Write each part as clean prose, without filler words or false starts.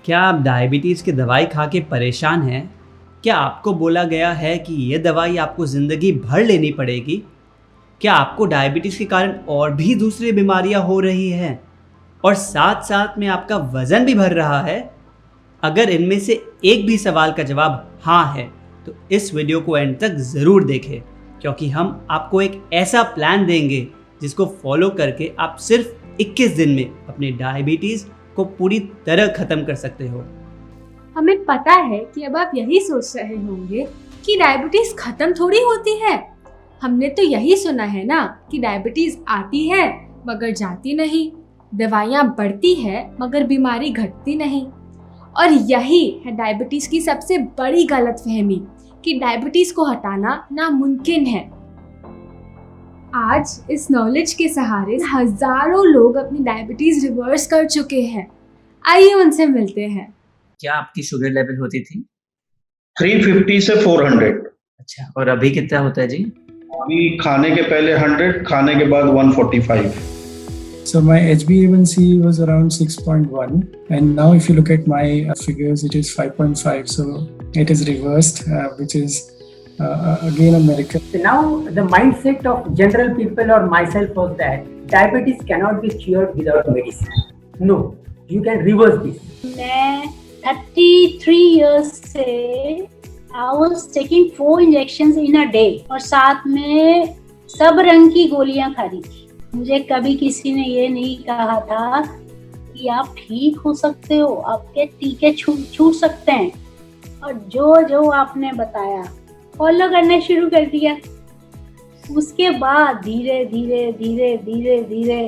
क्या आप डायबिटीज़ की दवाई खा के परेशान हैं? क्या आपको बोला गया है कि ये दवाई आपको ज़िंदगी भर लेनी पड़ेगी? क्या आपको डायबिटीज़ के कारण और भी दूसरी बीमारियां हो रही हैं? और साथ साथ में आपका वज़न भी बढ़ रहा है? अगर इनमें से एक भी सवाल का जवाब हाँ है, तो इस वीडियो को एंड तक ज़रूर देखें, क्योंकि हम आपको एक ऐसा प्लान देंगे जिसको फॉलो करके आप सिर्फ 21 दिन में अपनी डायबिटीज़ को पूरी तरह ख़त्म कर सकते हो। हमें पता है कि अब आप यही सोच रहे होंगे कि डायबिटीज खत्म थोड़ी होती है। हमने तो यही सुना है ना कि डायबिटीज आती है मगर जाती नहीं, दवाइयाँ बढ़ती है मगर बीमारी घटती नहीं। और यही है डायबिटीज की सबसे बड़ी गलतफहमी कि डायबिटीज को हटाना नामुमकिन है। आज इस नॉलेज के सहारे हजारों लोग अपनी डायबिटीज रिवर्स कर चुके हैं। आइए उनसे मिलते हैं। क्या आपकी शुगर लेवल होती थी? 350 से 400। अच्छा, और अभी कितना होता है जी? अभी खाने के पहले 100, खाने के बाद 145। So my HbA1c was around 6.1, and now if you look at my figures, it is 5.5. So it is reversed, which is again a miracle. So now the mindset of general people or myself was that diabetes cannot be cured without medicine. No, you can reverse this. मैं 33 years से I was taking 4 injections in a day और साथ में सब रंग की गोलियां खा रही थी। मुझे कभी किसी ने ये नहीं कहा था कि आप ठीक हो सकते हो, आपके टीके छूट सकते हैं। और जो आपने बताया फॉलो करना शुरू कर दिया। उसके बाद धीरे धीरे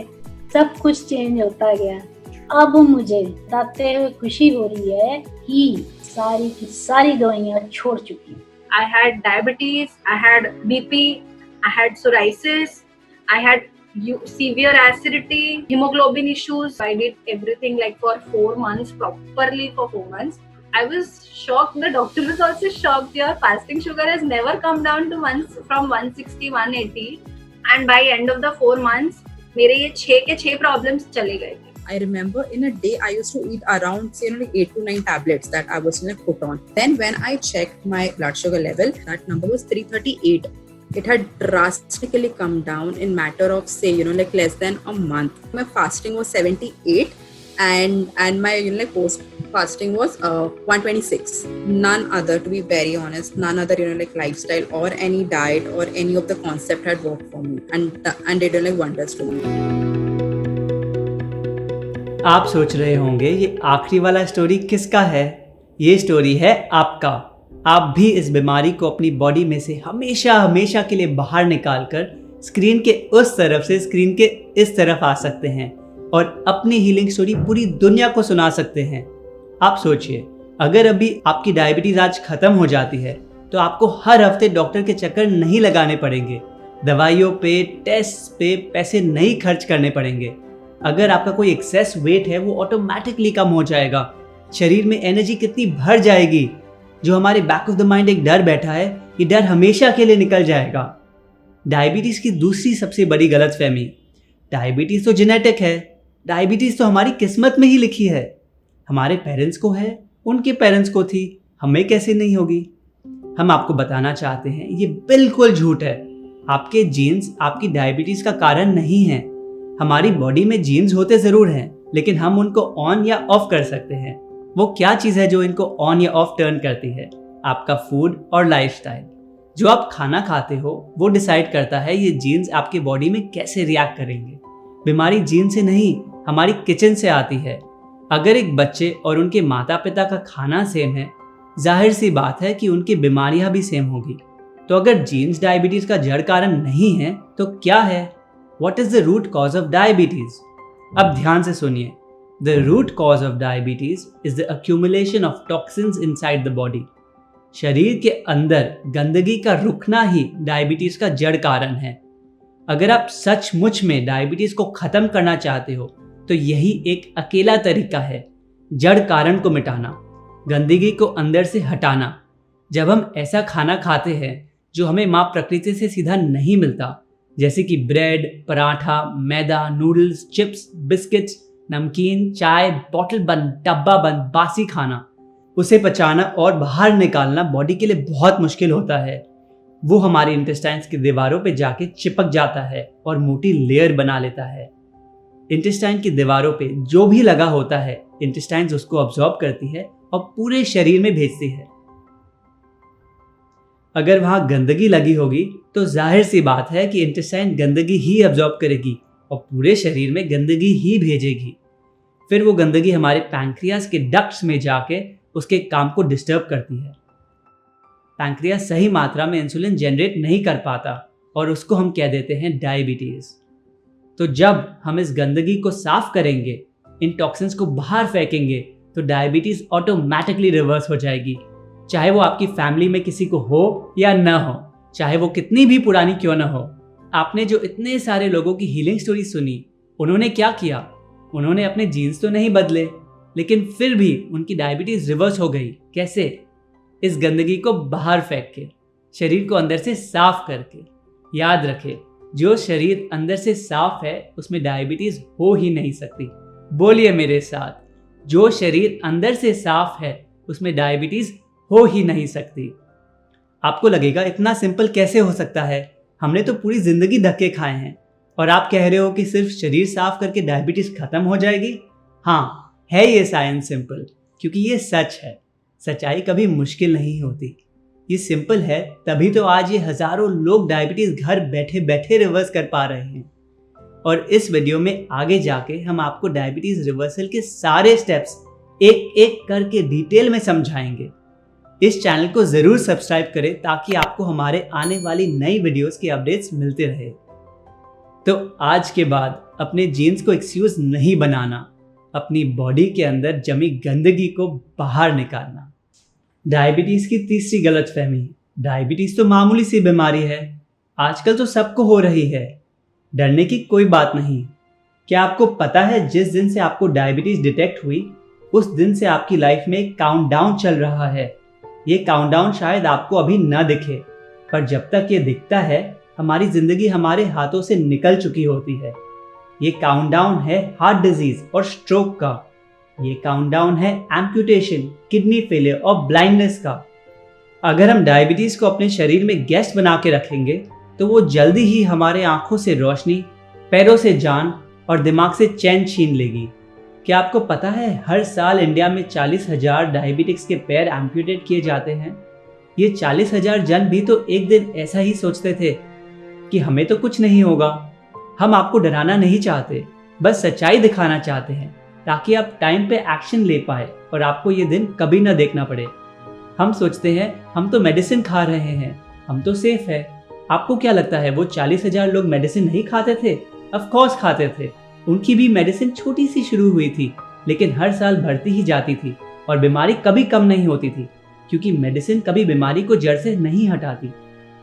सब कुछ चेंज होता गया। अब मुझे बताते हुए खुशी हो रही है कि सारी की सारी दवाइयाँ छोड़ चुकी हूँ। I had diabetes, I had BP, I had psoriasis, I had severe acidity, hemoglobin issues. I did everything like for 4 months, properly for 4 months. I was shocked. The doctor was also shocked. Your fasting sugar has never come down to from 160, 180. And by end of the 4 months, मेरे ये 6 के 6 problems चले गए थे। I remember in a day I used to eat around like 8 to 9 tablets that I was put on. Then when I checked my blood sugar level, that number was 338. It had drastically come down in matter of say like less than a month. My fasting was 78 and my post fasting was 126. None other, to be very honest, none other like lifestyle or any diet or any of the concept had worked for me and did like wonders to me. आप सोच रहे होंगे ये आखिरी वाला story किसका है? ये स्टोरी है आपका। आप भी इस बीमारी को अपनी बॉडी में से हमेशा के लिए बाहर निकाल कर स्क्रीन के उस तरफ से स्क्रीन के इस तरफ आ सकते हैं और अपनी हीलिंग स्टोरी पूरी दुनिया को सुना सकते हैं। आप सोचिए, अगर अभी आपकी डायबिटीज आज खत्म हो जाती है तो आपको हर हफ्ते डॉक्टर के चक्कर नहीं लगाने पड़ेंगे, दवाइयों पे, टेस्ट पे पैसे नहीं खर्च करने पड़ेंगे। अगर आपका कोई एक्सेस वेट है वो ऑटोमेटिकली कम हो जाएगा। शरीर में एनर्जी कितनी भर जाएगी। जो हमारे बैक ऑफ द माइंड एक डर बैठा है, ये डर हमेशा के लिए निकल जाएगा। डायबिटीज की दूसरी सबसे बड़ी गलतफहमी, डायबिटीज तो जेनेटिक है, डायबिटीज तो हमारी किस्मत में ही लिखी है। हमारे पेरेंट्स को है, उनके पेरेंट्स को थी, हमें कैसे नहीं होगी? हम आपको बताना चाहते हैं ये बिल्कुल झूठ है। आपके जीन्स आपकी डायबिटीज का कारण नहीं है। हमारी बॉडी में जीन्स होते जरूर हैं, लेकिन हम उनको ऑन या ऑफ कर सकते हैं। वो क्या चीज़ है जो इनको ऑन या ऑफ टर्न करती है? आपका फूड और लाइफस्टाइल। जो आप खाना खाते हो वो डिसाइड करता है ये जीन्स आपके बॉडी में कैसे रिएक्ट करेंगे। बीमारी जीन से नहीं, हमारी किचन से आती है। अगर एक बच्चे और उनके माता पिता का खाना सेम है, जाहिर सी बात है कि उनकी बीमारियां भी सेम होगी। तो अगर जीन्स डायबिटीज का जड़ कारण नहीं है तो क्या है? What is the root cause of diabetes? अब ध्यान से सुनिए। The root cause of diabetes is the accumulation of toxins inside the body. शरीर के अंदर गंदगी का रुकना ही डायबिटीज का जड़ कारण है। अगर आप सचमुच में डायबिटीज को खत्म करना चाहते हो तो यही एक अकेला तरीका है, जड़ कारण को मिटाना, गंदगी को अंदर से हटाना। जब हम ऐसा खाना खाते हैं जो हमें माँ प्रकृति से सीधा नहीं मिलता, जैसे कि ब्रेड, पराठा, मैदा, नूडल्स, चिप्स, बिस्किट्स, नमकीन, चाय, बॉटल बंद, डब्बा बंद, बासी खाना, उसे पचाना और बाहर निकालना बॉडी के लिए बहुत मुश्किल होता है। वो हमारे इंटेस्टाइन्स की दीवारों पे जाके चिपक जाता है और मोटी लेयर बना लेता है। इंटेस्टाइन की दीवारों पे जो भी लगा होता है, इंटेस्टाइन्स उसको अब्सॉर्ब करती है और पूरे शरीर में भेजती है। अगर वहां गंदगी लगी होगी तो जाहिर सी बात है कि इंटेस्टाइन गंदगी ही अब्सॉर्ब करेगी और पूरे शरीर में गंदगी ही भेजेगी। फिर वो गंदगी हमारे पैंक्रियाज के डक्ट्स में जाके उसके काम को डिस्टर्ब करती है। पैंक्रियाज सही मात्रा में इंसुलिन जनरेट नहीं कर पाता और उसको हम कह देते हैं डायबिटीज। तो जब हम इस गंदगी को साफ करेंगे, इन टॉक्सिन्स को बाहर फेंकेंगे, तो डायबिटीज ऑटोमेटिकली रिवर्स हो जाएगी, चाहे वो आपकी फैमिली में किसी को हो या न हो, चाहे वो कितनी भी पुरानी क्यों न हो। आपने जो इतने सारे लोगों की हीलिंग स्टोरी सुनी, उन्होंने क्या किया? उन्होंने अपने जीन्स तो नहीं बदले, लेकिन फिर भी उनकी डायबिटीज रिवर्स हो गई। कैसे? इस गंदगी को बाहर फेंक के, शरीर को अंदर से साफ करके। याद रखें, जो शरीर अंदर से साफ है उसमें डायबिटीज हो ही नहीं सकती। बोलिए मेरे साथ, जो शरीर अंदर से साफ है उसमें डायबिटीज हो ही नहीं सकती। आपको लगेगा इतना सिंपल कैसे हो सकता है, हमने तो पूरी जिंदगी धक्के खाए हैं और आप कह रहे हो कि सिर्फ शरीर साफ करके डायबिटीज खत्म हो जाएगी। हाँ, है ये साइंस सिंपल, क्योंकि ये सच है। सच्चाई कभी मुश्किल नहीं होती, ये सिंपल है, तभी तो आज ये हजारों लोग डायबिटीज घर बैठे बैठे रिवर्स कर पा रहे हैं। और इस वीडियो में आगे जाके हम आपको डायबिटीज रिवर्सल के सारे स्टेप्स एक एक करके डिटेल में समझाएंगे। इस चैनल को जरूर सब्सक्राइब करें ताकि आपको हमारे आने वाली नई वीडियोस के अपडेट्स मिलते रहे। तो आज के बाद अपने जीन्स को एक्सक्यूज नहीं बनाना, अपनी बॉडी के अंदर जमी गंदगी को बाहर निकालना। डायबिटीज की तीसरी गलतफहमी, डायबिटीज तो मामूली सी बीमारी है, आजकल तो सबको हो रही है, डरने की कोई बात नहीं। क्या आपको पता है जिस दिन से आपको डायबिटीज डिटेक्ट हुई उस दिन से आपकी लाइफ में एक काउंटडाउन चल रहा है। ये काउंटडाउन शायद आपको अभी न दिखे, पर जब तक ये दिखता है हमारी जिंदगी हमारे हाथों से निकल चुकी होती है। ये काउंटडाउन है हार्ट डिजीज और स्ट्रोक का, ये काउंटडाउन है एम्पुटेशन, किडनी फेलियर और ब्लाइंडनेस का। अगर हम डायबिटीज को अपने शरीर में गेस्ट बना के रखेंगे तो वो जल्दी ही हमारे आंखों से रोशनी, पैरों से जान और दिमाग से चैन छीन लेगी। क्या आपको पता है हर साल इंडिया में 40,000 डायबिटिक्स के पैर एम्पुटेट किए जाते हैं? ये 40,000 जन भी तो एक दिन ऐसा ही सोचते थे कि हमें तो कुछ नहीं होगा। हम आपको डराना नहीं चाहते, बस सच्चाई दिखाना चाहते हैं ताकि आप टाइम पे एक्शन ले पाए और आपको ये दिन कभी ना देखना पड़े। हम सोचते हैं हम तो मेडिसिन खा रहे हैं, हम तो सेफ है। आपको क्या लगता है वो 40,000 लोग मेडिसिन नहीं खाते थे? ऑफ कोर्स खाते थे। उनकी भी मेडिसिन छोटी सी शुरू हुई थी, लेकिन हर साल बढ़ती ही जाती थी और बीमारी कभी कम नहीं होती थी, क्योंकि मेडिसिन कभी बीमारी को जड़ से नहीं हटाती।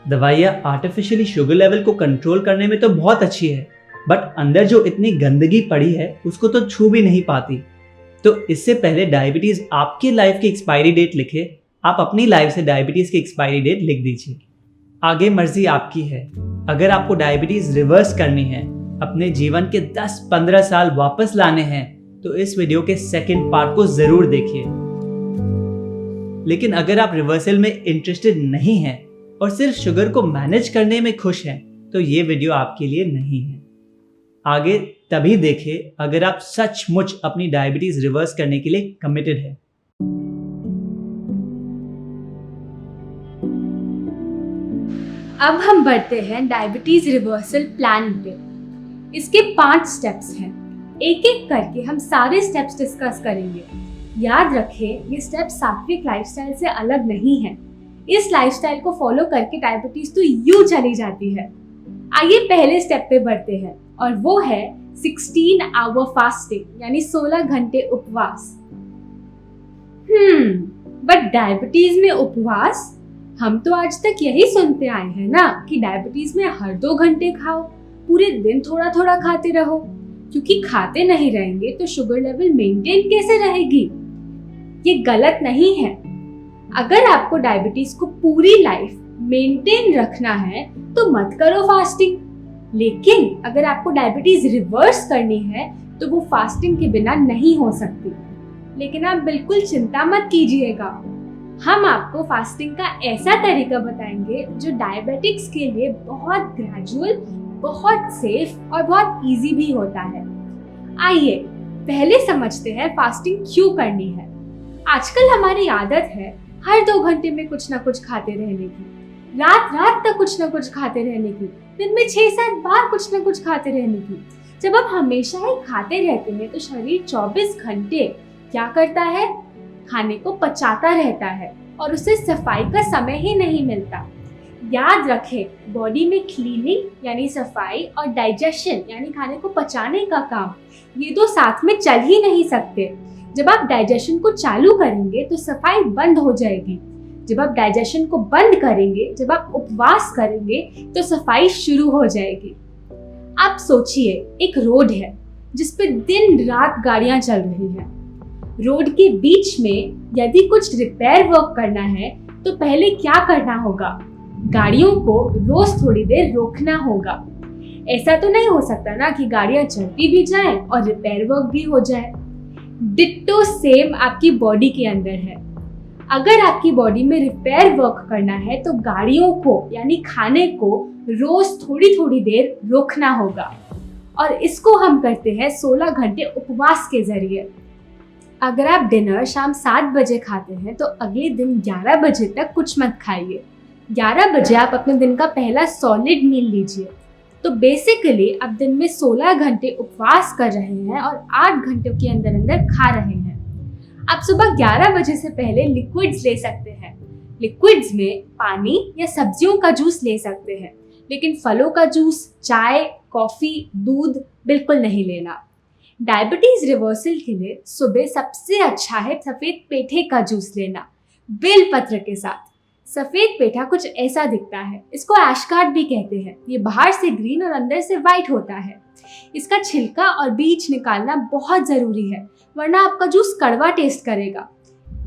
दवाइयाँ आर्टिफिशियली शुगर लेवल को कंट्रोल करने में तो बहुत अच्छी है, बट अंदर जो इतनी गंदगी पड़ी है उसको तो छू भी नहीं पाती। तो इससे पहले डायबिटीज आपकी लाइफ की एक्सपायरी डेट लिखे, आप अपनी लाइफ से डायबिटीज की एक्सपायरी डेट लिख दीजिए। आगे मर्जी आपकी है। अगर आपको डायबिटीज रिवर्स करनी है, अपने जीवन के 10-15 साल वापस लाने हैं, तो इस वीडियो के सेकंड पार्ट को जरूर देखिए। लेकिन अगर आप रिवर्सल में इंटरेस्टेड नहीं हैं और सिर्फ शुगर को मैनेज करने में खुश हैं, तो ये वीडियो आपके लिए नहीं है। आगे तभी देखें अगर आप सचमुच अपनी डायबिटीज रिवर्स करने के लिए कमिटेड है। अब हम बढ़ते हैं डायबिटीज रिवर्सल प्लान पे। इसके 5 स्टेप्स हैं, एक एक करके हम सारे स्टेप्स डिस्कस करेंगे। याद रखें, ये स्टेप सात्विक लाइफस्टाइल से अलग नहीं है। इस लाइफस्टाइल को फॉलो करके डायबिटीज तो यूं चली जाती है। आइए पहले स्टेप पे बढ़ते हैं और वो है 16 आवर फास्टिंग, यानी 16 घंटे उपवास। बट डायबिटीज में उपवास? हम तो आज तक यही सुनते आए हैं ना कि डायबिटीज में हर 2 घंटे खाओ, पूरे दिन थोड़ा थोड़ा खाते रहो, क्योंकि खाते नहीं रहेंगे तो शुगर लेवल मेंटेन कैसे रहेगी? ये गलत नहीं है। अगर आपको डायबिटीज को पूरी लाइफ मेंटेन रखना है तो मत करो फास्टिंग। लेकिन अगर आपको डायबिटीज रिवर्स करनी है तो वो फास्टिंग के बिना नहीं हो सकती। लेकिन आप बिल्कुल चिंता मत कीजिएगा, हम आपको फास्टिंग का ऐसा तरीका बताएंगे जो डायबिटिक्स के लिए बहुत ग्रेजुअल, बहुत सेफ और बहुत इजी भी होता है। आइए पहले समझते हैं फास्टिंग क्यों करनी है। आजकल हमारी आदत है हर 2 घंटे में कुछ ना कुछ खाते रहने की, रात रात तक कुछ ना कुछ खाते रहने की, दिन में 6-7 बार कुछ ना कुछ खाते रहने की। जब हम हमेशा ही खाते रहते हैं तो शरीर 24 घंटे क्या करता है? खाने को पचाता रहता है और उसे सफाई का समय ही नहीं मिलता। याद रखें, बॉडी में क्लीनिंग यानी सफाई और डाइजेशन यानी खाने को पचाने का काम, ये 2 साथ में चल ही नहीं सकते। जब आप डाइजेशन को चालू करेंगे तो सफाई बंद हो जाएगी। जब आप डाइजेशन को बंद करेंगे, जब आप उपवास करेंगे तो सफाई शुरू हो जाएगी। आप सोचिए, एक रोड है जिस पे दिन रात गाड़ियां चल रही हैं। रोड के बीच में यदि कुछ रिपेयर वर्क करना है तो पहले क्या करना होगा? गाड़ियों को रोज थोड़ी देर रोकना होगा। ऐसा तो नहीं हो सकता ना कि गाड़ियां चलती भी जाएं और रिपेयर वर्क भी हो जाए। डिट्टो सेम आपकी बॉडी के अंदर है। अगर आपकी बॉडी में रिपेयर वर्क करना है तो गाड़ियों को यानी खाने को रोज थोड़ी थोड़ी देर रोकना होगा, और इसको हम करते हैं 16 घंटे उपवास के जरिए। अगर आप डिनर शाम 7 बजे खाते हैं तो अगले दिन 11 बजे तक कुछ मत खाइए। 11 बजे आप अपने दिन का पहला सॉलिड मील लीजिए। तो बेसिकली आप दिन में 16 घंटे उपवास कर रहे हैं और 8 घंटों के अंदर अंदर खा रहे हैं। आप सुबह 11 बजे से पहले लिक्विड्स ले सकते हैं। लिक्विड्स में पानी या सब्जियों का जूस ले सकते हैं, लेकिन फलों का जूस, चाय, कॉफी, दूध बिल्कुल नहीं लेना। डायबिटीज रिवर्सल के लिए सुबह सबसे अच्छा है सफेद पेठे का जूस लेना, बेलपत्र के साथ। सफेद पेठा कुछ ऐसा दिखता है, इसको एशकार्ड भी कहते हैं। ये बाहर से ग्रीन और अंदर से वाइट होता है। इसका छिलका और बीज निकालना बहुत जरूरी है, वरना आपका जूस कड़वा टेस्ट करेगा।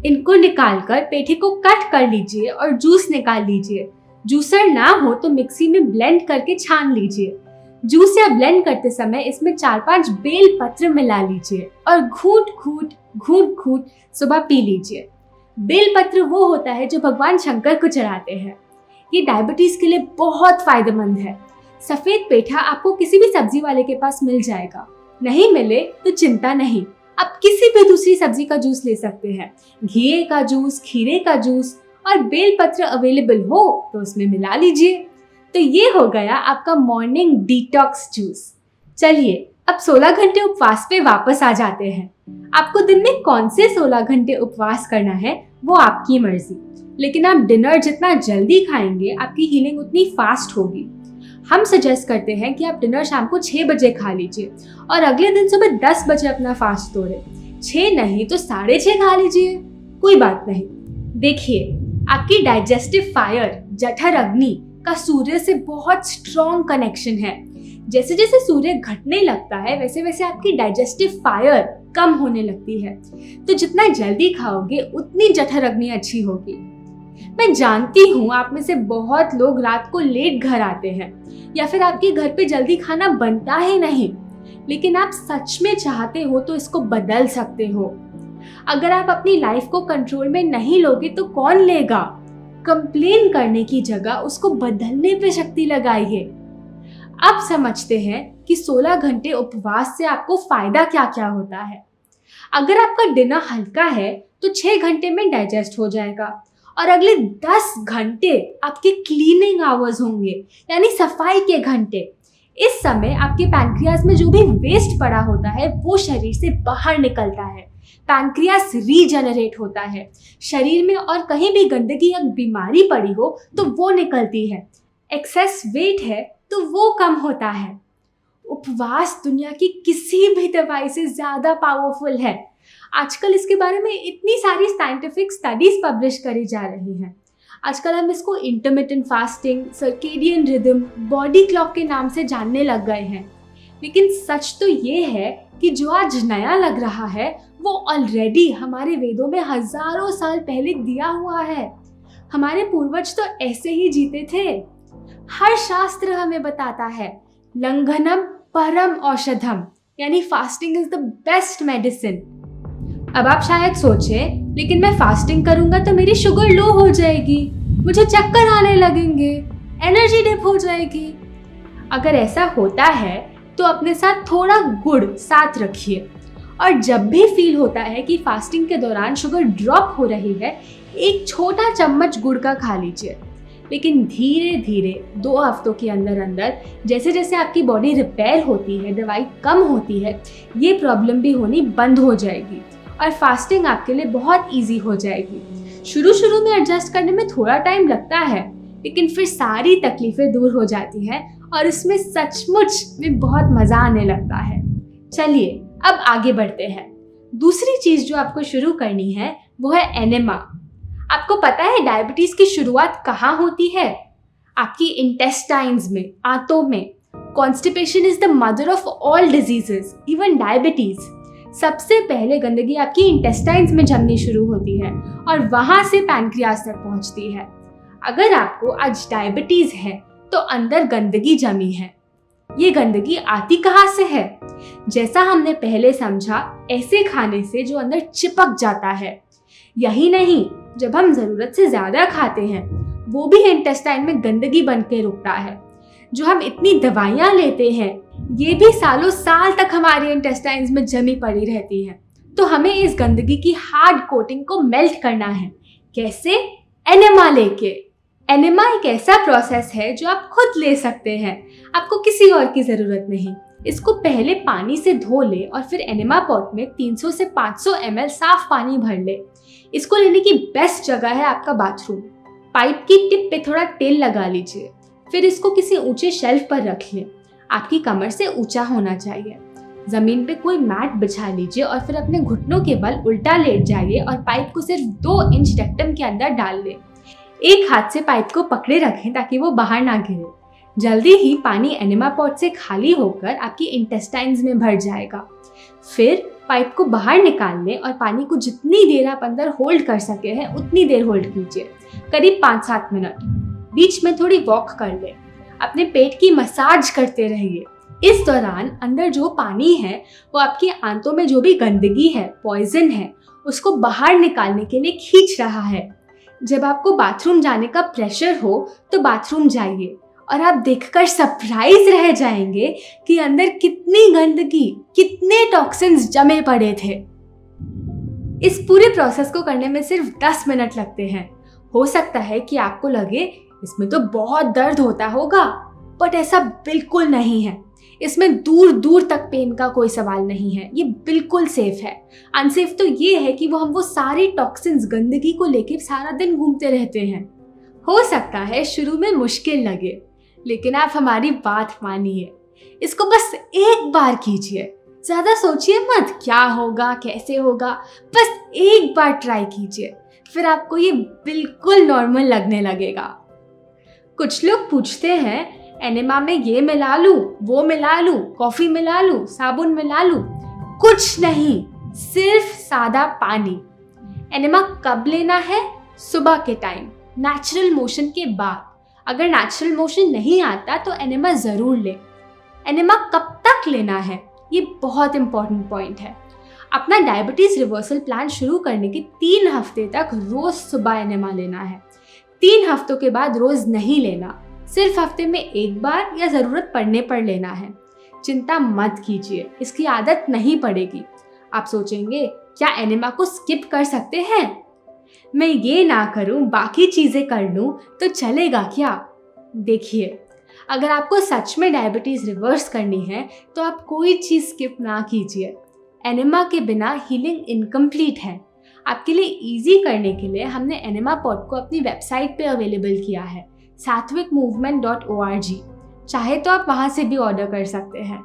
इनको निकालकर पेठे को कट कर लीजिए और जूस निकाल लीजिए। जूसर ना हो तो मिक्सी में ब्लेंड करके छान लीजिए। जूस या ब्लेंड करते समय इसमें 4-5 बेल पत्र मिला लीजिए और घूंट घूंट सुबह पी लीजिए। बेल पत्र वो होता है जो भगवान शंकर को चढ़ाते हैं। ये डायबिटीज के लिए बहुत फायदेमंद है। सफेद पेठा आपको किसी भी सब्जी वाले के पास मिल जाएगा, नहीं मिले तो चिंता नहीं, आप किसी भी दूसरी सब्जी का जूस ले सकते हैं। घिए का जूस, खीरे का जूस और बेल पत्र अवेलेबल हो तो उसमें मिला लीजिए। तो ये हो गया आपका मॉर्निंग डिटॉक्स जूस। चलिए अब 16 घंटे उपवास पे वापस आ जाते हैं। आपको दिन में कौन से 16 घंटे उपवास करना है वो आपकी मर्जी, लेकिन आप डिनर जितना जल्दी खाएंगे आपकी हीलिंग उतनी फास्ट होगी। हम सजेस्ट करते हैं कि आप डिनर शाम को 6 बजे खा लीजिए और अगले दिन सुबह 10 बजे अपना फास्ट तोड़े। 6 नहीं तो 6:30 खा लीजिए, कोई बात नहीं। देखिए, आपकी डाइजेस्टिव फायर जठर अग्नि का सूर्य से बहुत स्ट्रॉन्ग कनेक्शन है। जैसे जैसे सूर्य घटने लगता है वैसे वैसे आपकी डाइजेस्टिव फायर कम होने लगती है। तो जितना जल्दी खाओगे उतनी जठर अग्नि अच्छी होगी। मैं जानती हूँ आप में से बहुत लोग रात को लेट घर आते हैं या फिर आपके घर पे जल्दी खाना बनता ही नहीं, लेकिन आप सच में चाहते हो तो इसको बदल सकते हो। अगर आप अपनी लाइफ को कंट्रोल में नहीं लोगे तो कौन लेगा? कंप्लेन करने की जगह उसको बदलने पे शक्ति लगाइए। अब समझते हैं कि 16 घंटे उपवास से आपको फायदा क्या क्या होता है। अगर आपका डिनर हल्का है तो 6 घंटे में डाइजेस्ट हो जाएगा और अगले 10 घंटे आपके क्लीनिंग आवर्स होंगे, यानी सफाई के घंटे। इस समय आपके पैनक्रियास में जो भी वेस्ट पड़ा होता है वो शरीर से बाहर निकलता है। पैनक्रियास रीजनरेट होता है। शरीर में और कहीं भी गंदगी या बीमारी पड़ी हो तो वो निकलती है। एक्सेस वेट है तो वो कम होता है। उपवास दुनिया की किसी भी दवाई से ज़्यादा पावरफुल है। आजकल इसके बारे में इतनी सारी साइंटिफिक स्टडीज पब्लिश करी जा रही हैं। आजकल हम इसको intermittent fasting, circadian rhythm, body clock के नाम से जानने लग गए हैं। लेकिन सच तो ये है कि जो आज नया लग रहा है वो ऑलरेडी हमारे वेदों में हजारों साल पहले दिया हुआ है। हमारे पूर्वज तो ऐसे ही जीते थे। हर शास्त्र हमें बताता है लंघनम परम औषधम, यानी fasting is the best medicine. अब आप शायद सोचें, लेकिन मैं फास्टिंग करूंगा तो मेरी शुगर लो हो जाएगी, मुझे चक्कर आने लगेंगे, एनर्जी डिप हो जाएगी। अगर ऐसा होता है तो अपने साथ थोड़ा गुड़ साथ रखिए, और जब भी फील होता है कि फास्टिंग के दौरान शुगर ड्रॉप हो रही है, एक छोटा चम्मच गुड़ का खा लीजिए। लेकिन धीरे धीरे 2 हफ्तों के अंदर अंदर जैसे जैसे आपकी बॉडी रिपेयर होती है, दवाई कम होती है, ये प्रॉब्लम भी होनी बंद हो जाएगी और फास्टिंग आपके लिए बहुत ईजी हो जाएगी। शुरू में एडजस्ट करने में थोड़ा टाइम लगता है, लेकिन फिर सारी तकलीफें दूर हो जाती हैं और इसमें सचमुच में बहुत मज़ा आने लगता है। चलिए अब आगे बढ़ते हैं। दूसरी चीज़ जो आपको शुरू करनी है वो है एनेमा। आपको पता है डायबिटीज़ की शुरुआत कहाँ होती है? आपकी इंटेस्टाइन्स में, आंतों में। Constipation is the mother of all diseases, even diabetes. सबसे पहले गंदगी आपकी इंटेस्टाइन्स में जमनी शुरू होती है और वहाँ से पैनक्रियाज तक पहुँचती है। अगर आपको आज डायबिटीज़ है तो अंदर गंदगी जमी है। ये गंदगी आती कहाँ से है? जैसा हमने पहले समझा, ऐसे खाने से जो अंदर चिपक जाता है। यही नहीं, जब हम ज़रूरत से ज़्यादा खाते हैं वो भी इंटेस्टाइन में गंदगी बन के रुकता है। जो हम इतनी दवाइयाँ लेते हैं ये भी सालों साल तक हमारे इंटेस्टाइन्स में जमी पड़ी रहती है। तो हमें इस गंदगी की हार्ड कोटिंग को मेल्ट करना है। कैसे? एनेमा लेके। एनेमा एक ऐसा प्रोसेस है जो आप खुद ले सकते हैं, आपको किसी और की ज़रूरत नहीं। इसको पहले पानी से धो ले और फिर एनेमा पॉट में 300 से 500 ml साफ पानी भर ले। इसको लेने की बेस्ट जगह है आपका बाथरूम। पाइप की टिप पे थोड़ा तेल लगा लीजिए, फिर इसको किसी ऊंचे शेल्फ पर रख लें। आपकी कमर से ऊंचा होना चाहिए। जमीन पे कोई मैट बिछा लीजिए और फिर अपने घुटनों के बल उल्टा लेट जाइए और पाइप को सिर्फ 2 इंच रेक्टम के अंदर डाल लें। एक हाथ से पाइप को पकड़े रखें ताकि वो बाहर ना गिरे। जल्दी ही पानी एनेमा पॉट से खाली होकर आपकी इंटेस्टाइन्स में भर जाएगा। फिर पाइप को बाहर निकाल लें और पानी को जितनी देर आप अंदर होल्ड कर सके हैं उतनी देर होल्ड कीजिए, करीब 5-7 मिनट। बीच में थोड़ी वॉक कर लें, अपने पेट की मसाज करते रहिए। इस दौरान अंदर जो पानी है वो आपकी आंतों में जो भी गंदगी है, पॉइजन है, उसको बाहर निकालने के लिए खींच रहा है। जब आपको बाथरूम जाने का प्रेशर हो तो बाथरूम जाइए और आप देखकर सरप्राइज रह जाएंगे कि अंदर कितनी गंदगी, कितने टॉक्सिन्स जमे पड़े थे। इस पूरे प्रोसेस को करने में सिर्फ 10 मिनट लगते हैं। हो सकता है कि आपको लगे इसमें तो बहुत दर्द होता होगा, बट ऐसा बिल्कुल नहीं है। इसमें दूर दूर तक पेन का कोई सवाल नहीं है। ये बिल्कुल सेफ है। अनसेफ तो ये है कि हम वो सारी टॉक्सिन्स, गंदगी को लेके सारा दिन घूमते रहते हैं। हो सकता है शुरू में मुश्किल लगे, लेकिन आप हमारी बात मानिए। इसको बस एक बार कीजिए, ज़्यादा सोचिए मत क्या होगा, कैसे होगा। बस एक बार ट्राई कीजिए, फिर आपको ये बिल्कुल नॉर्मल लगने लगेगा। कुछ लोग पूछते हैं एनेमा में ये मिला लूं, वो मिला लूं, कॉफी मिला लूं, साबुन मिला लूं। कुछ नहीं, सिर्फ सादा पानी। एनेमा कब लेना है? सुबह के टाइम, नेचुरल मोशन के बाद। अगर नेचुरल मोशन नहीं आता तो एनेमा ज़रूर ले। एनेमा कब तक लेना है? ये बहुत इंपॉर्टेंट पॉइंट है। अपना डायबिटीज़ रिवर्सल प्लान शुरू करने के 3 हफ्ते तक रोज़ सुबह एनेमा लेना है। 3 हफ्तों के बाद रोज़ नहीं लेना, सिर्फ हफ्ते में एक बार या ज़रूरत पड़ने पर लेना है। चिंता मत कीजिए, इसकी आदत नहीं पड़ेगी। आप सोचेंगे क्या एनेमा को स्किप कर सकते हैं? मैं ये ना करूं, बाकी चीज़ें कर लूं तो चलेगा क्या? देखिए, अगर आपको सच में डायबिटीज़ रिवर्स करनी है तो आप कोई चीज़ स्किप ना कीजिए। एनेमा के बिना हीलिंग इनकम्प्लीट है। आपके लिए इजी करने के लिए हमने एनेमा पॉट को अपनी वेबसाइट पे अवेलेबल किया है, sattvikmovement.org। चाहे तो आप वहाँ से भी ऑर्डर कर सकते हैं।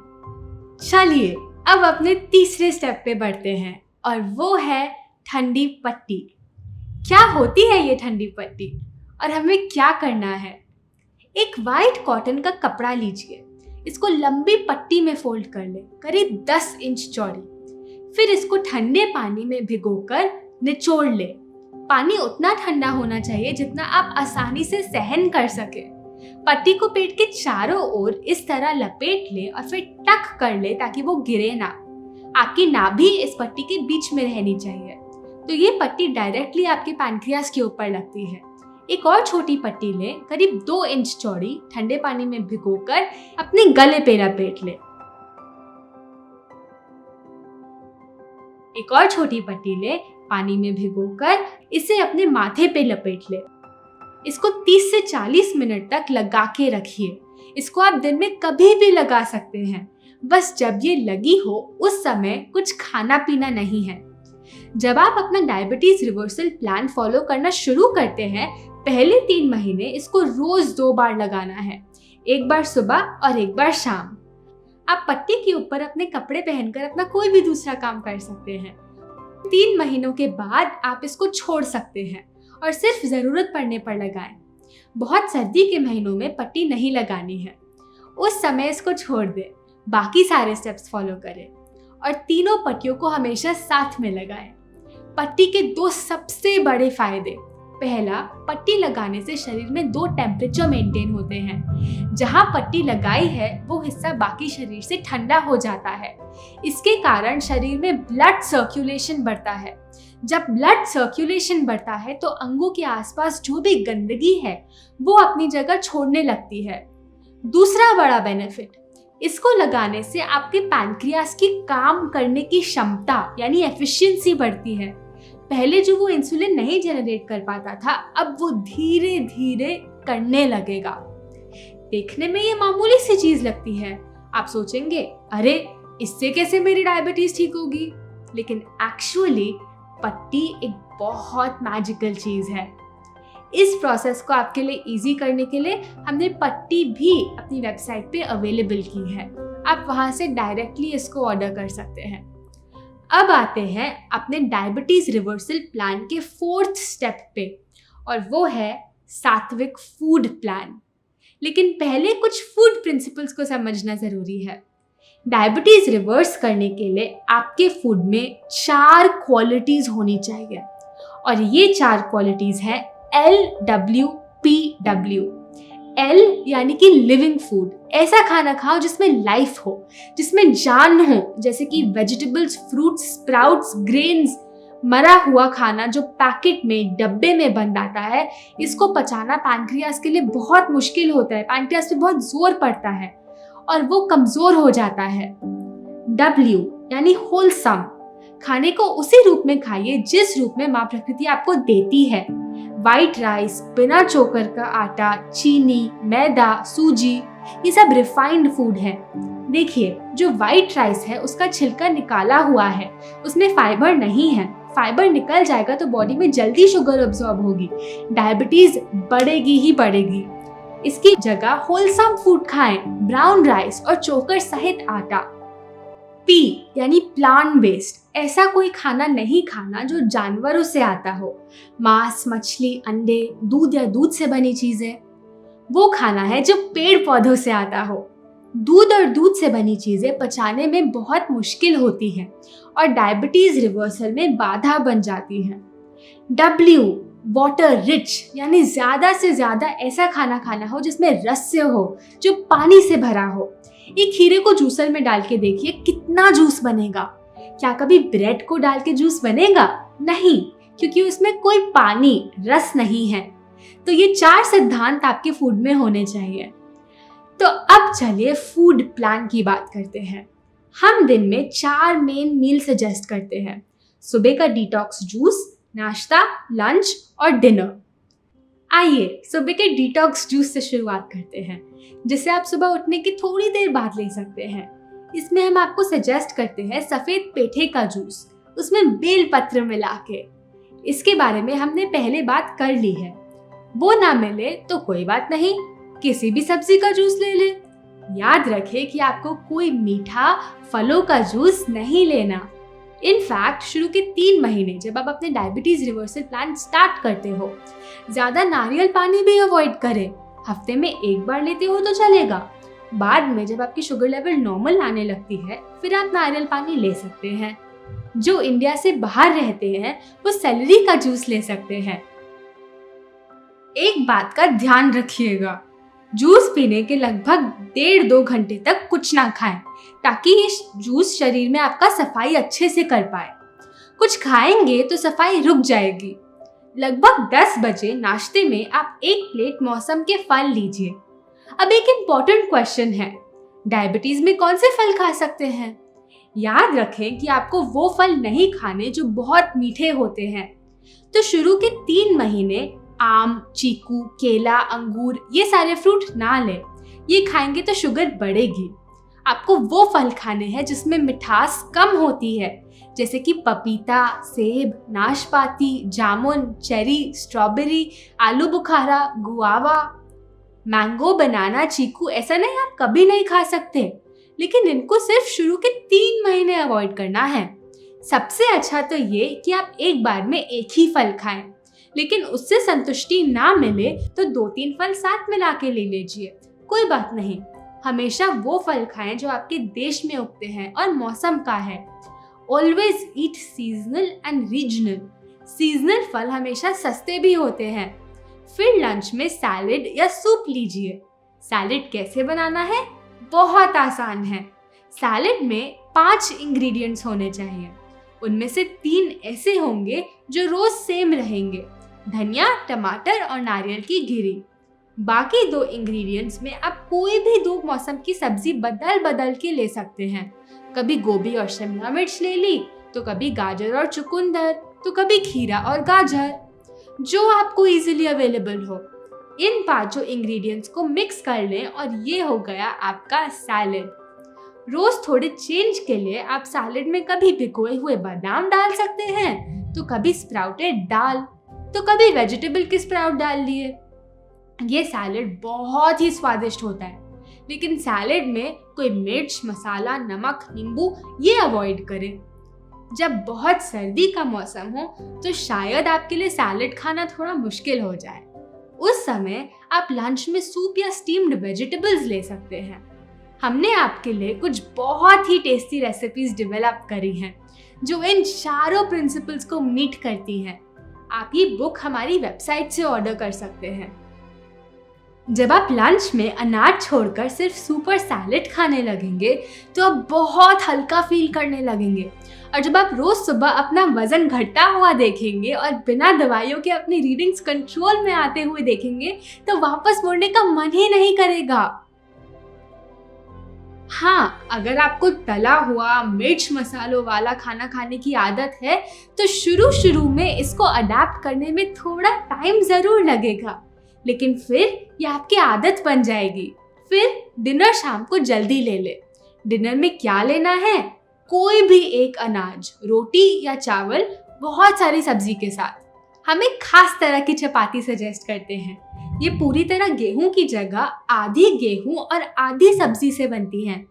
चलिए अब अपने तीसरे स्टेप पे बढ़ते हैं और वो है ठंडी पट्टी। क्या होती है ये ठंडी पट्टी और हमें क्या करना है? एक वाइट कॉटन का कपड़ा लीजिए, इसको लंबी पट्टी में फोल्ड कर ले, करीब 10 इंच चौड़ी। फिर इसको ठंडे पानी में भिगोकर निचोड़ ले। पानी उतना ठंडा होना चाहिए जितना आप आसानी से सहन कर सके। पट्टी को पेट के चारों ओर इस तरह लपेट ले और फिर टक कर ले ताकि वो गिरे ना। आपकी नाभि इस पट्टी के बीच में रहनी चाहिए। तो ये पट्टी डायरेक्टली आपके पैनक्रियास के ऊपर लगती है। एक और छोटी पट्टी ले, करीब 2 इंच चौड़ी, ठंडे पानी में भिगोकर अपने गले पे लपेट ले। एक और छोटी पट्टी ले, पानी में भिगोकर इसे अपने माथे पे लपेट ले। इसको 30 से 40 मिनट तक लगा के रखिए। इसको आप दिन में कभी भी लगा सकते हैं, बस जब ये लगी हो उस समय कुछ खाना पीना नहीं है। जब आप अपना डायबिटीज रिवर्सल प्लान फॉलो करना शुरू करते हैं, पहले 3 महीने इसको रोज 2 बार लगाना है, एक बार सुबह और एक बार शाम। आप पट्टी के ऊपर अपने कपड़े पहनकर अपना कोई भी दूसरा काम कर सकते हैं। 3 महीनों के बाद आप इसको छोड़ सकते हैं और सिर्फ जरूरत पड़ने पर लगाएं। बहुत सर्दी के महीनों में पट्टी नहीं लगानी है, उस समय इसको छोड़ दें। बाकी सारे स्टेप्स फॉलो करें और तीनों पट्टियों को हमेशा साथ में लगाएं। पट्टी के 2 सबसे बड़े फायदे। पहला, पट्टी लगाने से शरीर में 2 टेम्परेचर मेंटेन होते हैं। जहां पट्टी लगाई है वो हिस्सा बाकी शरीर से ठंडा हो जाता है। इसके कारण शरीर में ब्लड सर्कुलेशन बढ़ता है। जब ब्लड सर्कुलेशन बढ़ता है तो अंगों के आसपास जो भी गंदगी है वो अपनी जगह छोड़ने लगती है। दूसरा बड़ा बेनिफिट, इसको लगाने से आपके पैनक्रियास की काम करने की क्षमता यानी एफिशिएंसी बढ़ती है। पहले जो वो इंसुलिन नहीं जनरेट कर पाता था, अब वो धीरे धीरे करने लगेगा। देखने में ये मामूली सी चीज लगती है। आप सोचेंगे, अरे इससे कैसे मेरी डायबिटीज ठीक होगी? लेकिन एक्चुअली पट्टी एक बहुत मैजिकल चीज है। इस प्रोसेस को आपके लिए इजी करने के लिए हमने पट्टी भी अपनी वेबसाइट पे अवेलेबल की है। आप वहां से डायरेक्टली इसको ऑर्डर कर सकते हैं। अब आते हैं अपने डायबिटीज रिवर्सल प्लान के 4th स्टेप पे, और वो है सात्विक फूड प्लान। लेकिन पहले कुछ फूड प्रिंसिपल्स को समझना जरूरी है। डायबिटीज रिवर्स करने के लिए आपके फूड में 4 क्वालिटीज होनी चाहिए, और ये 4 क्वालिटीज हैं LWPW। L यानी कि लिविंग फूड, ऐसा खाना खाओ जिसमें लाइफ हो, जिसमें जान हो, जैसे कि वेजिटेबल्स, फ्रूट्स, स्प्राउट्स, ग्रेन्स। मरा हुआ खाना जो पैकेट में, डब्बे में बंद आता है, इसको पचाना पैनक्रियास के लिए बहुत मुश्किल होता है। पैनक्रियास पे बहुत जोर पड़ता है और वो कमजोर हो जाता है। W यानी होलसम, खाने को उसी रूप में खाइए जिस रूप में माँ प्रकृति आपको देती है। व्हाइट राइस, बिना चोकर का आटा, चीनी, मैदा, सूजी, ये सब रिफाइंड फूड है। देखिए, जो व्हाइट राइस है उसका छिलका निकाला हुआ है, उसमें फाइबर नहीं है। फाइबर निकल जाएगा तो बॉडी में जल्दी शुगर अब्सॉर्ब होगी, डायबिटीज बढ़ेगी ही बढ़ेगी। इसकी जगह होलसम फूड खाएं, ब्राउन राइस और चोकर सहित आटा। P यानी प्लांट बेस्ड, ऐसा कोई खाना नहीं खाना जो जानवरों से आता हो। मांस, मछली, अंडे, दूध या दूध से बनी चीजें। वो खाना है जो पेड़ पौधों से आता हो। दूध और दूध से बनी चीजें पचाने में बहुत मुश्किल होती हैं और डायबिटीज रिवर्सल में बाधा बन जाती हैं। W वाटर रिच, यानी ज्यादा से ज्यादा ऐसा खाना खाना हो जिसमें रस हो, जो पानी से भरा हो। एक खीरे को जूसर में डाल के देखिए कितना जूस बनेगा। क्या कभी ब्रेड को डाल के जूस बनेगा? नहीं, क्योंकि उसमें कोई पानी, रस नहीं है। तो ये 4 सिद्धांत आपके फूड में होने चाहिए। तो अब चलिए फूड प्लान की बात करते हैं। हम दिन में 4 मेन मील सजेस्ट करते हैं। सुबह का डिटॉक्स जूस, नाश्ता, लंच और डिनर। आइए सुबह के डिटॉक्स जूस से शुरुआत करते हैं, जिसे आप सुबह उठने की थोड़ी देर बाद ले सकते हैं। इसमें हम आपको सजेस्ट करते हैं सफेद पेठे का जूस, उसमें बेल पत्र मिला के। इसके बारे में हमने पहले बात कर ली है। वो ना मिले तो कोई बात नहीं, किसी भी सब्जी का जूस ले ले। याद रखें कि आपको कोई मीठा फलों का जूस नहीं लेना। इनफैक्ट शुरू के 3 महीने जब आप अपने डायबिटीज रिवर्सल प्लान स्टार्ट करते हो, ज्यादा नारियल पानी भी अवॉइड करें। हफ्ते में 1 बार लेते हो तो चलेगा। बाद में जब आपकी शुगर लेवल नॉर्मल आने लगती है, फिर आप नारियल पानी ले सकते हैं। जो इंडिया से बाहर रहते हैं वो सेलरी का जूस ले सकते हैं। एक बात का ध्यान रखिएगा, जूस पीने के लगभग 1.5-2 घंटे तक कुछ ना खाएं, ताकि ये जूस शरीर में आपका सफाई अच्छे से कर पाए। कुछ खाएंगे तो सफाई रुक जाएगी। लगभग 10 बजे नाश्ते में आप 1 प्लेट मौसम के फल लीजिए। अब एक इम्पॉर्टेंट क्वेश्चन है, डायबिटीज में कौन से फल खा सकते हैं? याद रखें कि आपको वो फल नहीं खाने जो बहुत मीठे होते हैं। तो शुरू के 3 महीने आम, चीकू, केला, अंगूर ये सारे फ्रूट ना लें। ये खाएंगे तो शुगर बढ़ेगी। आपको वो फल खाने हैं जिसमें मिठास कम होती है, जैसे कि पपीता, सेब, नाशपाती, जामुन, चेरी, स्ट्रॉबेरी, आलू बुखारा, गुआवा, मैंगो, बनाना, चीकू। ऐसा नहीं आप कभी नहीं खा सकते, लेकिन इनको सिर्फ शुरू के 3 महीने अवॉइड करना है। सबसे अच्छा तो ये कि आप एक बार में एक ही फल खाएं, लेकिन उससे संतुष्टि ना मिले तो 2-3 फल साथ मिला के ले लीजिए, कोई बात नहीं। हमेशा वो फल खाएं जो आपके देश में उगते हैं और मौसम का है। Always eat seasonal and regional. Seasonal फल हमेशा सस्ते भी होते हैं। फिर लंच में सैलेड या सूप लीजिए। सैलेड कैसे बनाना है? बहुत आसान है। सैलेड में 5 इंग्रेडिएंट्स होने चाहिए। उनमें से 3 ऐसे होंगे जो रोज सेम रहेंगे, धनिया, टमाटर और नारियल की गिरी। बाकी 2 इंग्रेडिएंट्स में आप कोई भी 2 मौसम की सब्जी बदल बदल के ले सकते हैं। कभी गोभी और शिमला मिर्च ले ली, तो कभी गाजर और चुकंदर, तो कभी खीरा और गाजर, जो आपको इजीली अवेलेबल हो। इन 5 इंग्रेडिएंट्स को मिक्स कर लें और ये हो गया आपका सैलेड। रोज थोड़े चेंज के लिए आप सैलेड में कभी भिगोए हुए बादाम डाल सकते हैं, तो कभी स्प्राउटेड दाल, तो कभी वेजिटेबल के स्प्राउट डाल लिए। ये सैलेड बहुत ही स्वादिष्ट होता है, लेकिन सैलेड में कोई मिर्च, मसाला, नमक, नींबू ये अवॉइड करें। जब बहुत सर्दी का मौसम हो तो शायद आपके लिए सैलेड खाना थोड़ा मुश्किल हो जाए। उस समय आप लंच में सूप या स्टीम्ड वेजिटेबल्स ले सकते हैं। हमने आपके लिए कुछ बहुत ही टेस्टी रेसिपीज डेवलप करी हैं जो इन चारों प्रिंसिपल्स को मीट करती हैं। आप ये बुक हमारी वेबसाइट से ऑर्डर कर सकते हैं। जब आप लंच में अनाज छोड़कर सिर्फ सूप और सैलेड खाने लगेंगे तो आप बहुत हल्का फील करने लगेंगे, और जब आप रोज सुबह अपना वजन घटता हुआ देखेंगे और बिना दवाइयों के अपनी रीडिंग्स कंट्रोल में आते हुए देखेंगे तो वापस मुड़ने का मन ही नहीं करेगा। हाँ, अगर आपको तला हुआ मिर्च मसालों वाला खाना खाने की आदत है तो शुरू में इसको अडेप्ट करने में थोड़ा टाइम जरूर लगेगा, लेकिन फिर ये आपकी आदत बन जाएगी। फिर डिनर शाम को जल्दी ले ले। डिनर में क्या लेना है? कोई भी एक अनाज, रोटी या चावल, बहुत सारी सब्जी के साथ। हम एक खास तरह की चपाती सजेस्ट करते हैं। ये पूरी तरह गेहूं की जगह आधी गेहूं और आधी सब्जी से बनती है।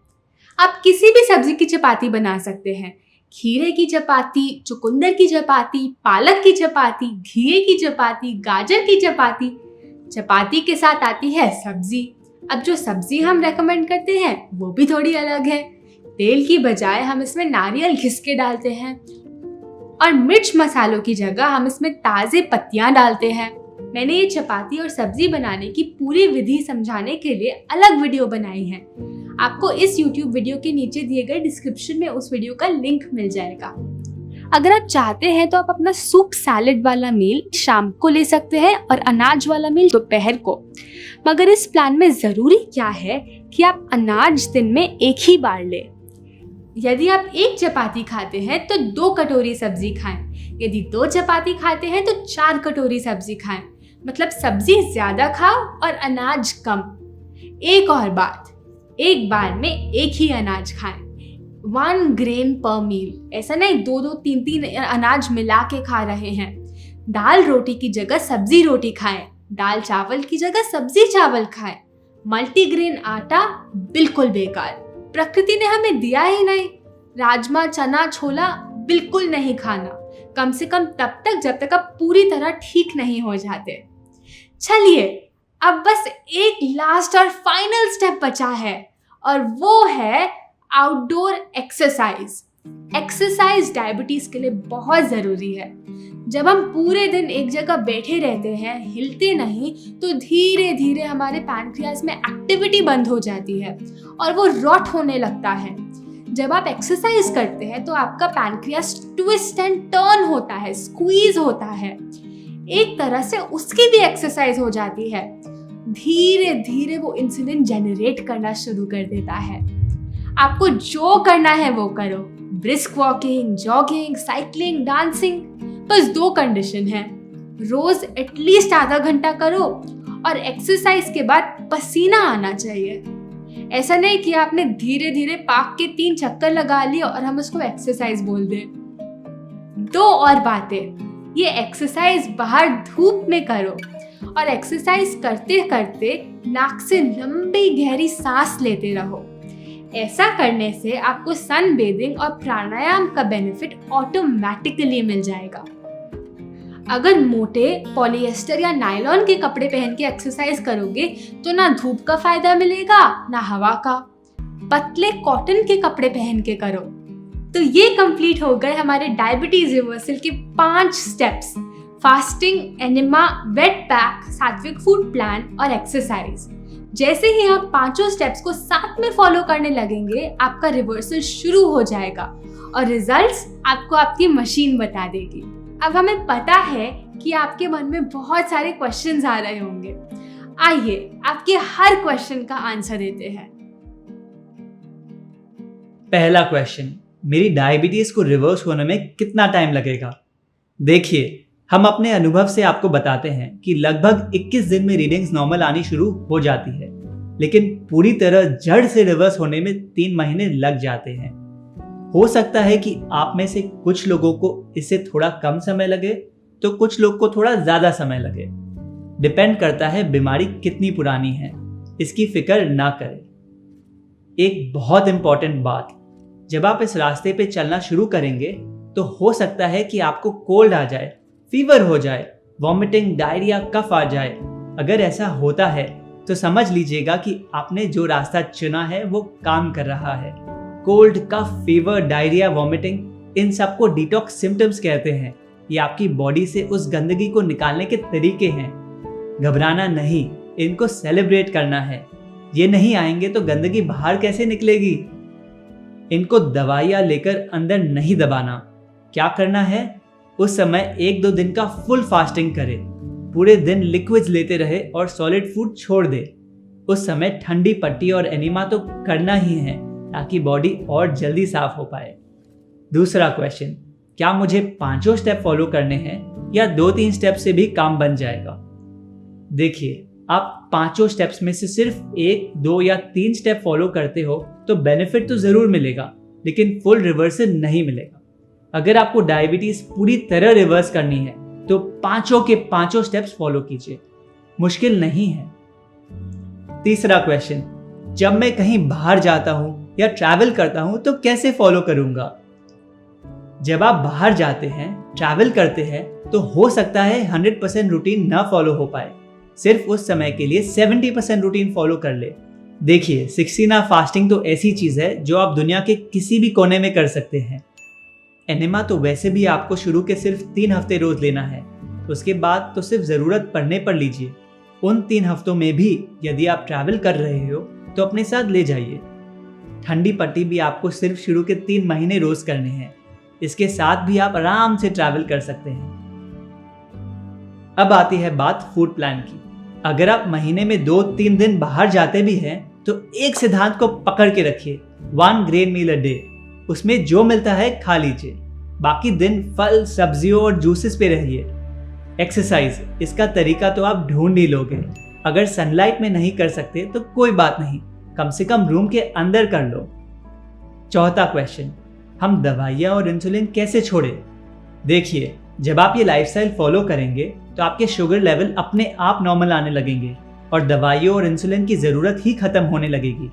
आप किसी भी सब्जी की चपाती बना सकते हैं। खीरे की चपाती, चुकंदर की चपाती, पालक की चपाती, घिए की चपाती, गाजर की चपाती। चपाती के साथ आती है सब्जी। अब जो सब्जी हम रेकमेंड करते हैं वो भी थोड़ी अलग है। तेल की बजाय हम इसमें नारियल घिस के डालते हैं, और मिर्च मसालों की जगह हम इसमें ताजे पत्तियां डालते हैं। मैंने ये चपाती और सब्जी बनाने की पूरी विधि समझाने के लिए अलग वीडियो बनाई है। आपको इस YouTube वीडियो के नीचे दिए गए डिस्क्रिप्शन में उस वीडियो का लिंक मिल जाएगा। अगर आप चाहते हैं तो आप अपना सूप सैलेड वाला मील शाम को ले सकते हैं और अनाज वाला मील दोपहर को। मगर इस प्लान में ज़रूरी क्या है कि आप अनाज दिन में एक ही बार लें। यदि आप 1 चपाती खाते हैं तो 2 कटोरी सब्जी खाएं। यदि 2 चपाती खाते हैं तो 4 कटोरी सब्जी खाएं। मतलब सब्जी ज़्यादा खाओ और अनाज कम। एक और बात, एक बार में एक ही अनाज खाएं। 1 ग्रेन पर मील, ऐसा नहीं 2-2, 3-3 अनाज मिला के खा रहे हैं। दाल रोटी की जगह सब्जी रोटी खाएं। दाल चावल की जगह सब्जी चावल खाएं। मल्टीग्रेन आटा बिल्कुल बेकार, प्रकृति ने हमें दिया ही नहीं। राजमा, चना, छोला बिल्कुल नहीं खाना, कम से कम तब तक जब तक आप पूरी तरह ठीक नहीं हो जाते। चलिए, अब बस एक लास्ट और फाइनल स्टेप बचा है, और वो है आउटडोर एक्सरसाइज। एक्सरसाइज डायबिटीज के लिए बहुत जरूरी है। जब हम पूरे दिन एक जगह बैठे रहते हैं, हिलते नहीं, तो धीरे धीरे हमारे पैनक्रियाज में एक्टिविटी बंद हो जाती है और वो रॉट होने लगता है। जब आप एक्सरसाइज करते हैं तो आपका पैनक्रियाज ट्विस्ट एंड टर्न होता है, स्क्वीज होता है। एक तरह से उसकी भी एक्सरसाइज हो जाती है। धीरे धीरे वो इंसुलिन जनरेट करना शुरू कर देता है। आपको जो करना है वो करो, brisk walking, jogging, cycling, dancing. बस 2 कंडीशन है, रोज एटलीस्ट आधा घंटा करो और एक्सरसाइज के बाद पसीना आना चाहिए। ऐसा नहीं कि आपने धीरे धीरे पार्क के 3 चक्कर लगा लिए और हम उसको एक्सरसाइज बोल दें। 2 और बातें, ये एक्सरसाइज बाहर धूप में करो और एक्सरसाइज करते करते नाक से लंबी गहरी सांस लेते रहो। ऐसा करने से आपको सन बेदिंग और प्राणायाम का बेनिफिट ऑटोमेटिकली मिल जाएगा। अगर मोटे पॉलिएस्टर या नायलॉन के कपड़े पहन के एक्सरसाइज करोगे तो ना धूप का फायदा मिलेगा ना हवा का। पतले कॉटन के कपड़े पहन के करो। तो ये कंप्लीट हो गए हमारे डायबिटीज रिवर्सल के 5 steps: fasting, enema, wet pack, sattvic food plan और एक्सरसाइज। जैसे ही आप 5 स्टेप्स को साथ में फॉलो करने लगेंगे, आपका रिवर्सल शुरू हो जाएगा और रिजल्ट्स आपको आपकी मशीन बता देगी। अब हमें पता है कि आपके मन में बहुत सारे क्वेश्चंस आ रहे होंगे। आइए आपके हर क्वेश्चन का आंसर देते हैं। पहला क्वेश्चन, मेरी डायबिटीज को रिवर्स होने में कितना टाइम लगेगा? देखिए, हम अपने अनुभव से आपको बताते हैं कि लगभग 21 दिन में रीडिंग्स नॉर्मल आनी शुरू हो जाती है, लेकिन पूरी तरह जड़ से रिवर्स होने में 3 महीने लग जाते हैं। हो सकता है कि आप में से कुछ लोगों को इससे थोड़ा कम समय लगे तो कुछ लोग को थोड़ा ज्यादा समय लगे। डिपेंड करता है बीमारी कितनी पुरानी है। इसकी फिक्र ना करें। एक बहुत इंपॉर्टेंट बात, जब आप इस रास्ते पे चलना शुरू करेंगे तो हो सकता है कि आपको कोल्ड आ जाए, फीवर हो जाए, वॉमिटिंग, डायरिया, कफ आ जाए। अगर ऐसा होता है तो समझ लीजिएगा कि आपने जो रास्ता चुना है वो काम कर रहा है। कोल्ड, कफ, फीवर, डायरिया, वॉमिटिंग, इन सबको डिटॉक्स सिम्टम्स कहते हैं। ये आपकी बॉडी से उस गंदगी को निकालने के तरीके हैं। घबराना नहीं, इनको सेलिब्रेट करना है। ये नहीं आएंगे तो गंदगी बाहर कैसे निकलेगी? इनको दवाइयाँ लेकर अंदर नहीं दबाना। क्या करना है? उस समय 1-2 दिन का फुल फास्टिंग करें। पूरे दिन लिक्विड्स लेते रहे और सॉलिड फूड छोड़ दे। उस समय ठंडी पट्टी और एनिमा तो करना ही है ताकि बॉडी और जल्दी साफ हो पाए। दूसरा क्वेश्चन, क्या मुझे 5 स्टेप फॉलो करने हैं या 2-3 स्टेप से भी काम बन जाएगा? देखिए, आप 5 स्टेप्स में से सिर्फ 1, 2 या 3 स्टेप फॉलो करते हो तो बेनिफिट तो जरूर मिलेगा, लेकिन फुल रिवर्सल नहीं मिलेगा। अगर आपको डायबिटीज पूरी तरह रिवर्स करनी है तो 5 के 5 स्टेप्स फॉलो कीजिए। मुश्किल नहीं है। तीसरा क्वेश्चन, जब मैं कहीं बाहर जाता हूं या ट्रैवल करता हूं तो कैसे फॉलो करूंगा? जब आप बाहर जाते हैं, ट्रैवल करते हैं, तो हो सकता है 100% रूटीन ना फॉलो हो पाए। सिर्फ उस समय के लिए 70% रूटीन फॉलो कर ले। देखिए, 16 आवर फास्टिंग तो ऐसी चीज है जो आप दुनिया के किसी भी कोने में कर सकते हैं। एनिमा तो वैसे भी आपको शुरू के सिर्फ 3 हफ्ते रोज लेना है, उसके बाद तो सिर्फ जरूरत पड़ने पर लीजिए। उन 3 हफ्तों में भी यदि आप ट्रैवल कर रहे हो तो अपने साथ ले जाइए। ठंडी पट्टी भी आपको सिर्फ शुरू के 3 महीने रोज करने हैं। इसके साथ भी आप आराम से ट्रैवल कर सकते हैं। अब आती है बात फूड प्लान की। अगर आप महीने में 2-3 दिन बाहर जाते भी हैं तो एक सिद्धांत को पकड़ के रखिए, 1 ग्रेन मील अ डे। उसमें जो मिलता है खा लीजिए। बाकी दिन फल, सब्जियों और जूसेस पे रहिए। एक्सरसाइज, इसका तरीका तो आप ढूंढ ही लोगे। अगर सनलाइट में नहीं कर सकते तो कोई बात नहीं, कम से कम रूम के अंदर कर लो। चौथा क्वेश्चन, हम दवाइयाँ और इंसुलिन कैसे छोड़ें? देखिए, जब आप ये लाइफस्टाइल फॉलो करेंगे तो आपके शुगर लेवल अपने आप नॉर्मल आने लगेंगे और दवाइयों और इंसुलिन की ज़रूरत ही खत्म होने लगेगी।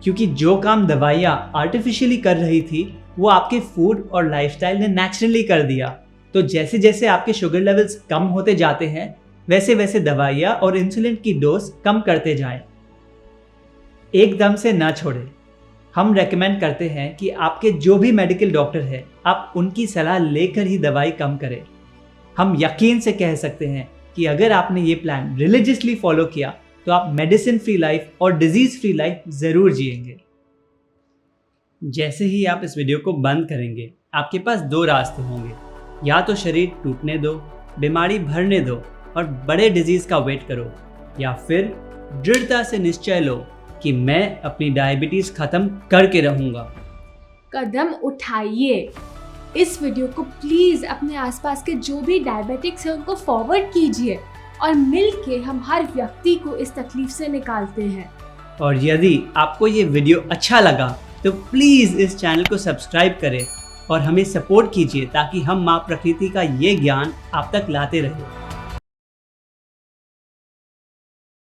क्योंकि जो काम दवाइयाँ आर्टिफिशियली कर रही थी वो आपके फूड और लाइफस्टाइल ने नेचुरली कर दिया। तो जैसे जैसे आपके शुगर लेवल्स कम होते जाते हैं वैसे वैसे दवाइयाँ और इंसुलिन की डोज कम करते जाएं। एकदम से ना छोड़ें। हम रेकमेंड करते हैं कि आपके जो भी मेडिकल डॉक्टर है आप उनकी सलाह लेकर ही दवाई कम करें। हम यकीन से कह सकते हैं कि अगर आपने ये प्लान रिलीजियसली फॉलो किया तो आप मेडिसिन फ्री लाइफ और डिजीज फ्री लाइफ ज़रूर जिएंगे। जैसे ही आप इस वीडियो को बंद करेंगे, आपके पास दो रास्ते होंगे। या तो शरीर टूटने दो, बीमारी भरने दो और बड़े डिजीज का वेट करो, या फिर दृढ़ता से निश्चय लो कि मैं अपनी डायबिटीज खत्म करके रहूंगा। कदम उठाइए। इस वीडियो को प्लीज अपने आसपास के जो भी डायबिटिक्स हैं उनको फॉरवर्ड कीजिए और मिलके हम हर व्यक्ति को इस तकलीफ से निकालते हैं। और यदि आपको ये वीडियो अच्छा लगा तो प्लीज इस चैनल को सब्सक्राइब करें और हमें सपोर्ट कीजिए ताकि हम माँ प्रकृति का ये ज्ञान आप तक लाते रहें।